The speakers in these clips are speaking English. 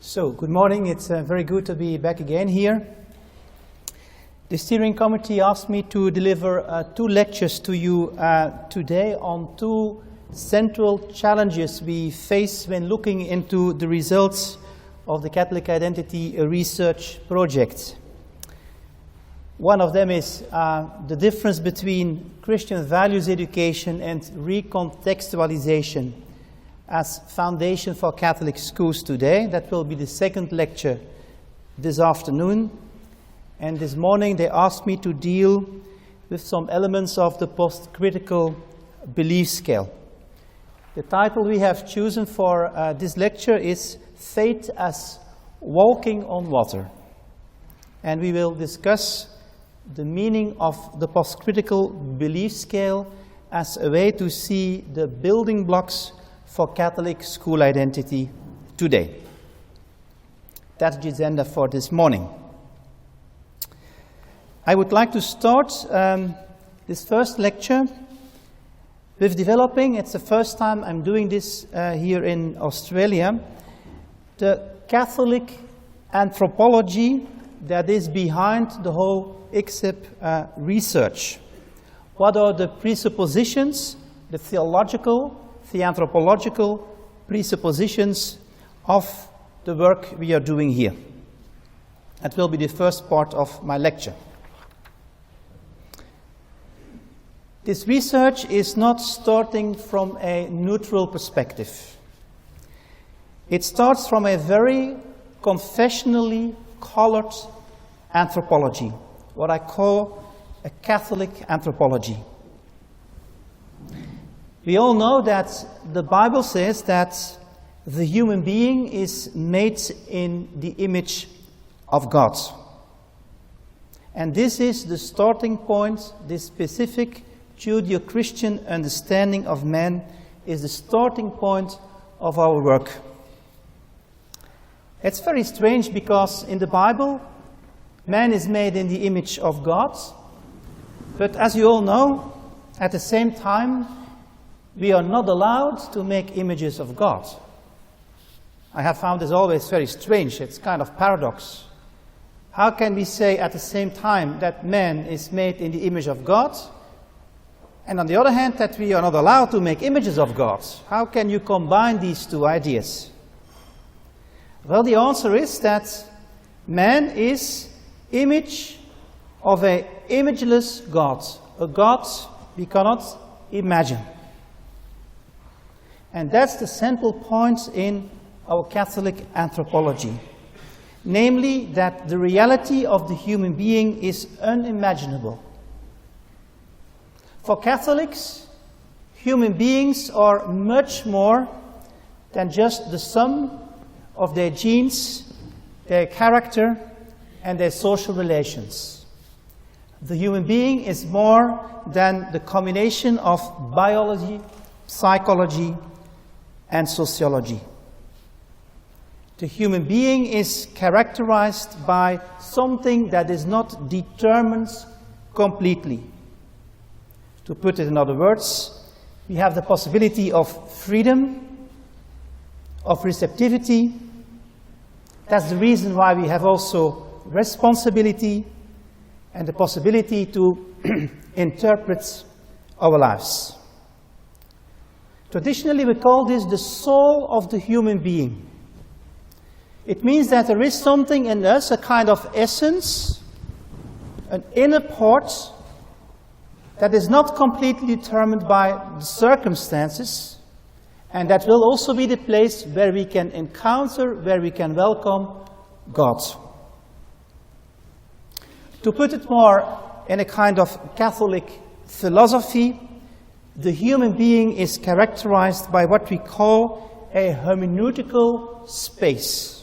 So, good morning. It's very good to be back again here. The steering committee asked me to deliver 2 lectures to you today on 2 central challenges we face when looking into the results of the Catholic Identity Research Project. One of them is the difference between Christian values education and recontextualization as foundation for Catholic schools today. That will be the second lecture this afternoon. And this morning they asked me to deal with some elements of the post-critical belief scale. The title we have chosen for this lecture is Faith as Walking on Water. And we will discuss the meaning of the post-critical belief scale as a way to see the building blocks for Catholic school identity today. That's the agenda for this morning. I would like to start this first lecture with developing, it's the first time I'm doing this here in Australia, the Catholic anthropology that is behind the whole ICSIP research. What are the presuppositions, the theological, the anthropological presuppositions of the work we are doing here? That will be the first part of my lecture. This research is not starting from a neutral perspective. It starts from a very confessionally colored anthropology, what I call a Catholic anthropology. We all know that the Bible says that the human being is made in the image of God. And this is the starting point, this specific Judeo-Christian understanding of man is the starting point of our work. It's very strange because in the Bible, man is made in the image of God, but as you all know, at the same time, we are not allowed to make images of God. I have found this always very strange. It's kind of paradox. How can we say at the same time that man is made in the image of God, and on the other hand that we are not allowed to make images of God? How can you combine these 2 ideas? Well, the answer is that man is image of an imageless God, a God we cannot imagine. And that's the central point in our Catholic anthropology. Namely, that the reality of the human being is unimaginable. For Catholics, human beings are much more than just the sum of their genes, their character, and their social relations. The human being is more than the combination of biology, psychology, and sociology. The human being is characterized by something that is not determined completely. To put it in other words, we have the possibility of freedom, of receptivity. That's the reason why we have also responsibility and the possibility to interpret our lives. Traditionally, we call this the soul of the human being. It means that there is something in us, a kind of essence, an inner part, that is not completely determined by the circumstances, and that will also be the place where we can encounter, where we can welcome God. To put it more in a kind of Catholic philosophy, the human being is characterized by what we call a hermeneutical space.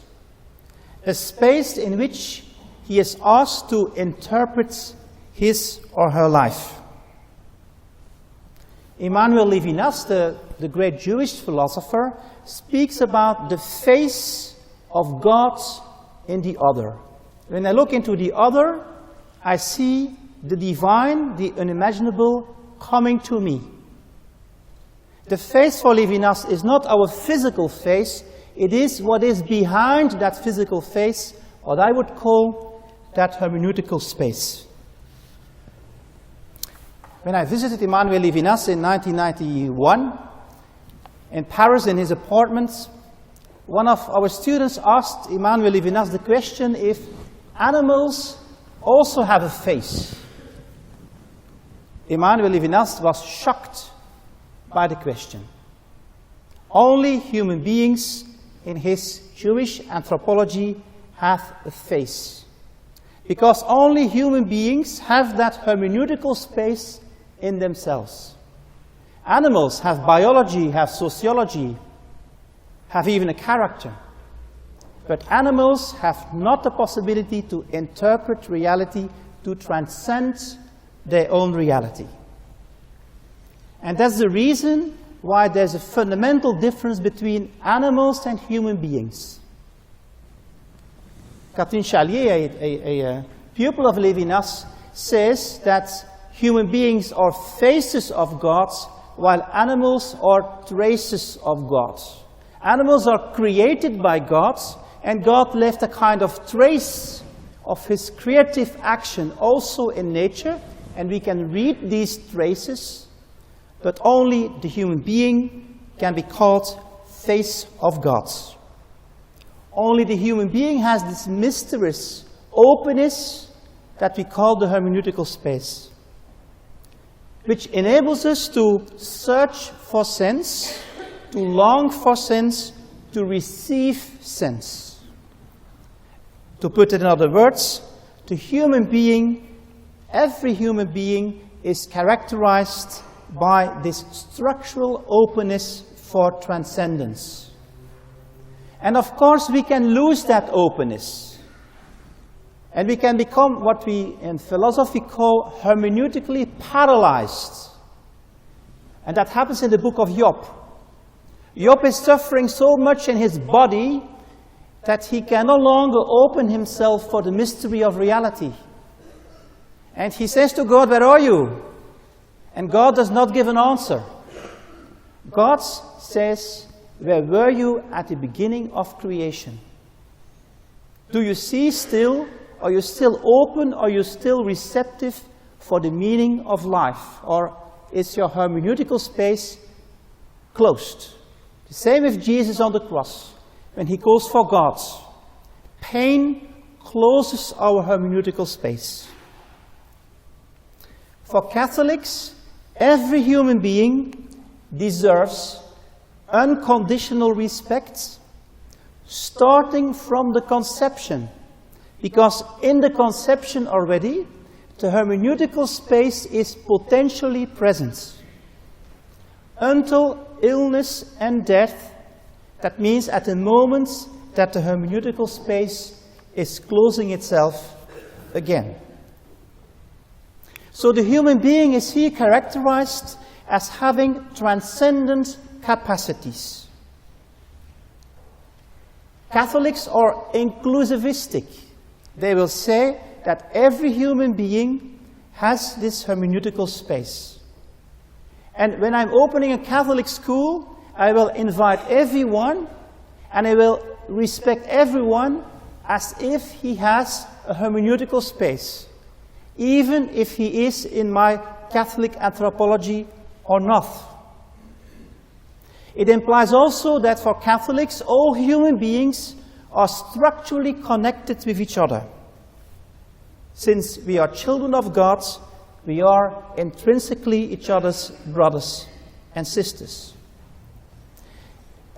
A space in which he is asked to interpret his or her life. Emmanuel Levinas, the great Jewish philosopher, speaks about the face of God in the other. When I look into the other, I see the divine, the unimaginable, coming to me. The face for Levinas is not our physical face, It is what is behind that physical face, what I would call that hermeneutical space. When I visited Emmanuel Levinas in 1991, in Paris in his apartment, one of our students asked Emmanuel Levinas the question if animals also have a face. Emmanuel Levinas was shocked by the question. Only human beings in his Jewish anthropology have a face. Because only human beings have that hermeneutical space in themselves. Animals have biology, have sociology, have even a character. But animals have not the possibility to interpret reality, to transcend their own reality. And that's the reason why there's a fundamental difference between animals and human beings. Catherine Chalier, a pupil of Levinas, says that human beings are faces of God, while animals are traces of God. Animals are created by God, and God left a kind of trace of his creative action also in nature, and we can read these traces, but only the human being can be called face of God. Only the human being has this mysterious openness that we call the hermeneutical space, which enables us to search for sense, to long for sense, to receive sense. To put it in other words, the human being, every human being, is characterized by this structural openness for transcendence. And of course, we can lose that openness. And we can become what we in philosophy call hermeneutically paralyzed. And that happens in the book of Job. Job is suffering so much in his body that he can no longer open himself for the mystery of reality. And he says to God, "Where are you?" And God does not give an answer. God says, "Where were you at the beginning of creation? Do you see still? Are you still open? Are you still receptive for the meaning of life? Or is your hermeneutical space closed?" The same with Jesus on the cross. When he goes for God, pain closes our hermeneutical space. For Catholics, every human being deserves unconditional respect, starting from the conception, because in the conception already, the hermeneutical space is potentially present. Until illness and death, that means at the moment that the hermeneutical space is closing itself again. So the human being is here characterized as having transcendent capacities. Catholics are inclusivistic. They will say that every human being has this hermeneutical space. And when I'm opening a Catholic school, I will invite everyone, and I will respect everyone as if he has a hermeneutical space, even if he is in my Catholic anthropology or not. It implies also that for Catholics, all human beings are structurally connected with each other. Since we are children of God, we are intrinsically each other's brothers and sisters.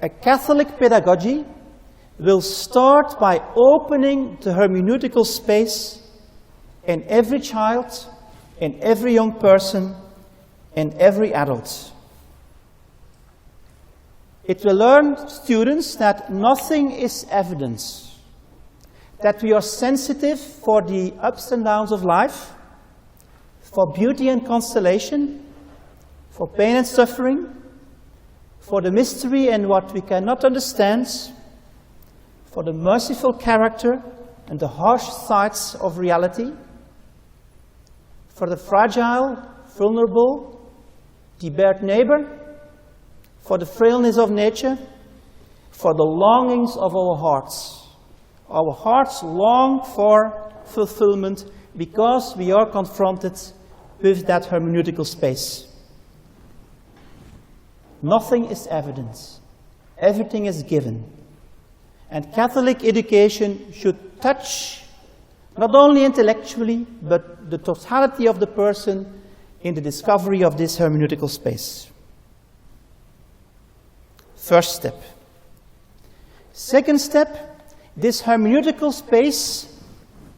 A Catholic pedagogy will start by opening the hermeneutical space in every child, in every young person, in every adult. It will learn students that nothing is evidence, that we are sensitive for the ups and downs of life, for beauty and constellation, for pain and suffering, for the mystery and what we cannot understand, for the merciful character and the harsh sides of reality, for the fragile, vulnerable, debarred neighbor, for the frailness of nature, for the longings of our hearts. Our hearts long for fulfillment because we are confronted with that hermeneutical space. Nothing is evident. Everything is given. And Catholic education should touch not only intellectually, but the totality of the person in the discovery of this hermeneutical space. First step. Second step, this hermeneutical space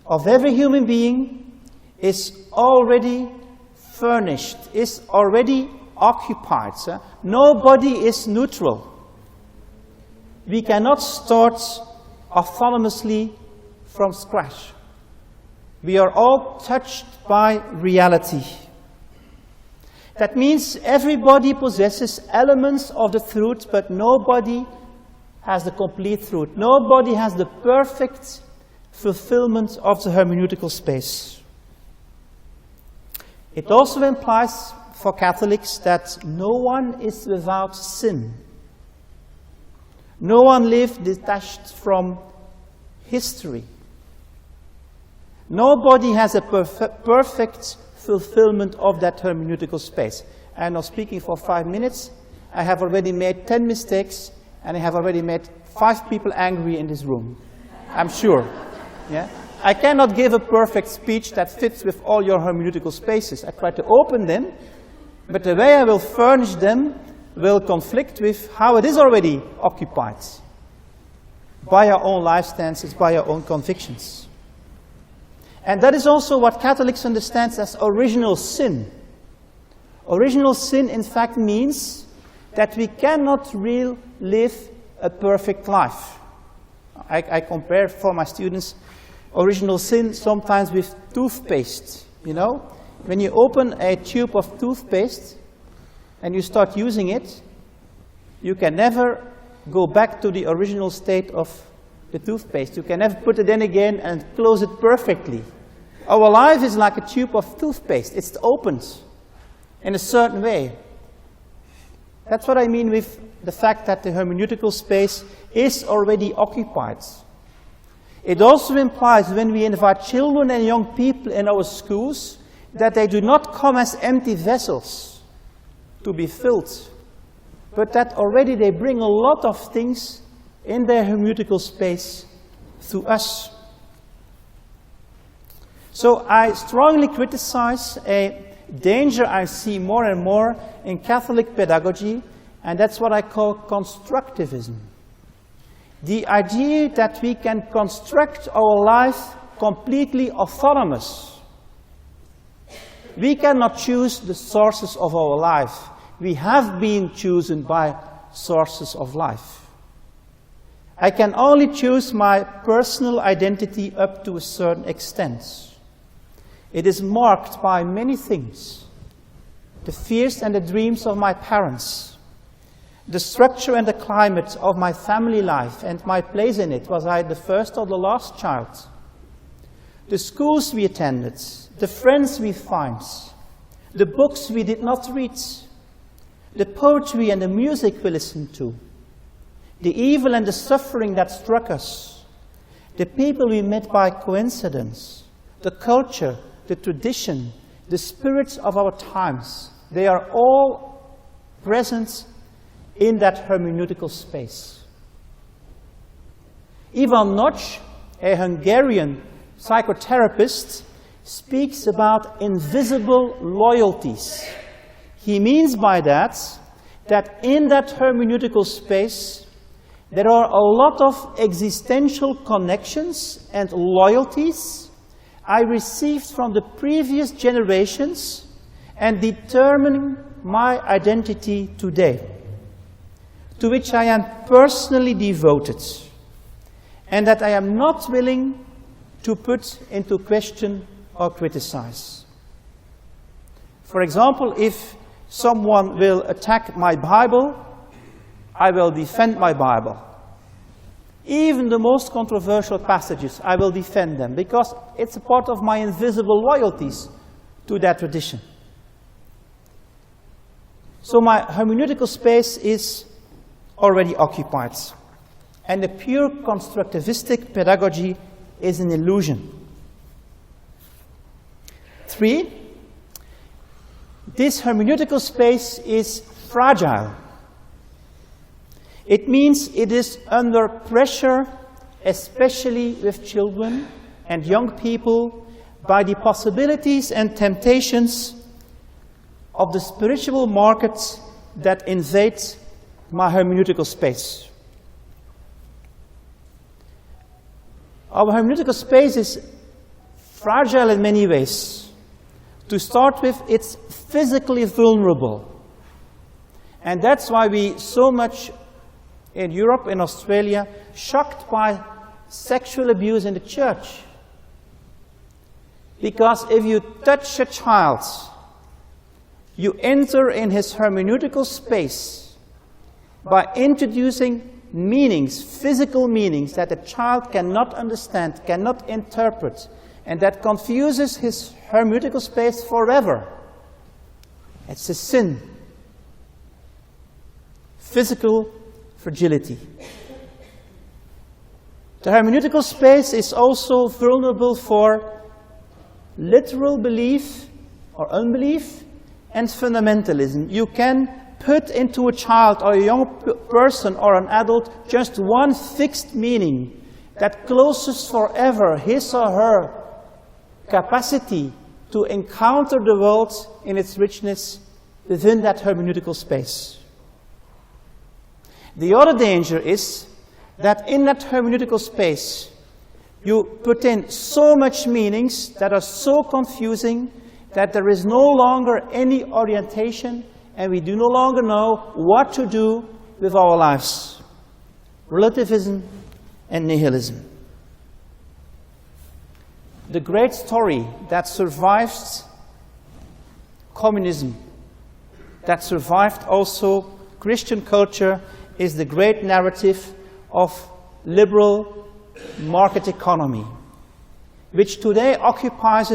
of every human being is already furnished, is already occupied. Nobody is neutral. We cannot start autonomously from scratch. We are all touched by reality. That means everybody possesses elements of the truth, but nobody has the complete truth. Nobody has the perfect fulfillment of the hermeneutical space. It also implies for Catholics that no one is without sin. No one lived detached from history. Nobody has a perfect fulfillment of that hermeneutical space. I'm not speaking for 5 minutes. I have already made 10 mistakes, and I have already made 5 people angry in this room. I'm sure. Yeah? I cannot give a perfect speech that fits with all your hermeneutical spaces. I try to open them, but the way I will furnish them will conflict with how it is already occupied by our own life stances, by our own convictions. And that is also what Catholics understand as original sin. Original sin, in fact, means that we cannot really live a perfect life. I compare for my students original sin sometimes with toothpaste. You know, when you open a tube of toothpaste and you start using it, you can never go back to the original state of the toothpaste. You can never put it in again and close it perfectly. Our life is like a tube of toothpaste. It's opened in a certain way. That's what I mean with the fact that the hermeneutical space is already occupied. It also implies when we invite children and young people in our schools that they do not come as empty vessels to be filled, but that already they bring a lot of things in their hermeneutical space to us. So I strongly criticize a danger I see more and more in Catholic pedagogy, and that's what I call constructivism. The idea that we can construct our life completely autonomous. We cannot choose the sources of our life. We have been chosen by sources of life. I can only choose my personal identity up to a certain extent. It is marked by many things. The fears and the dreams of my parents, the structure and the climate of my family life and my place in it. Was I the first or the last child? The schools we attended, the friends we find, the books we did not read, the poetry and the music we listened to, the evil and the suffering that struck us, the people we met by coincidence, the culture, the tradition, the spirits of our times. They are all present in that hermeneutical space. Ivan Noć, a Hungarian psychotherapist, speaks about invisible loyalties. He means by that in that hermeneutical space, there are a lot of existential connections and loyalties I received from the previous generations and determining my identity today, to which I am personally devoted, and that I am not willing to put into question or criticize. For example, if someone will attack my Bible, I will defend my Bible. Even the most controversial passages, I will defend them, because it's a part of my invisible loyalties to that tradition. So my hermeneutical space is already occupied. and a pure constructivistic pedagogy is an illusion. 3, this hermeneutical space is fragile. It means it is under pressure, especially with children and young people, by the possibilities and temptations of the spiritual market that invade my hermeneutical space. Our hermeneutical space is fragile in many ways. To start with, it's physically vulnerable. And that's why we so much in Europe, in Australia, shocked by sexual abuse in the church. Because if you touch a child, you enter in his hermeneutical space by introducing meanings, physical meanings that the child cannot understand, cannot interpret, and that confuses his hermeneutical space forever. It's a sin. Physical fragility. The hermeneutical space is also vulnerable for literal belief or unbelief and fundamentalism. You can put into a child or a young person or an adult just one fixed meaning that closes forever his or her capacity to encounter the world in its richness within that hermeneutical space. The other danger is that in that hermeneutical space, you put in so much meanings that are so confusing that there is no longer any orientation and we do no longer know what to do with our lives. Relativism and nihilism. The great story that survived communism, that survived also Christian culture, is the great narrative of liberal market economy, which today occupies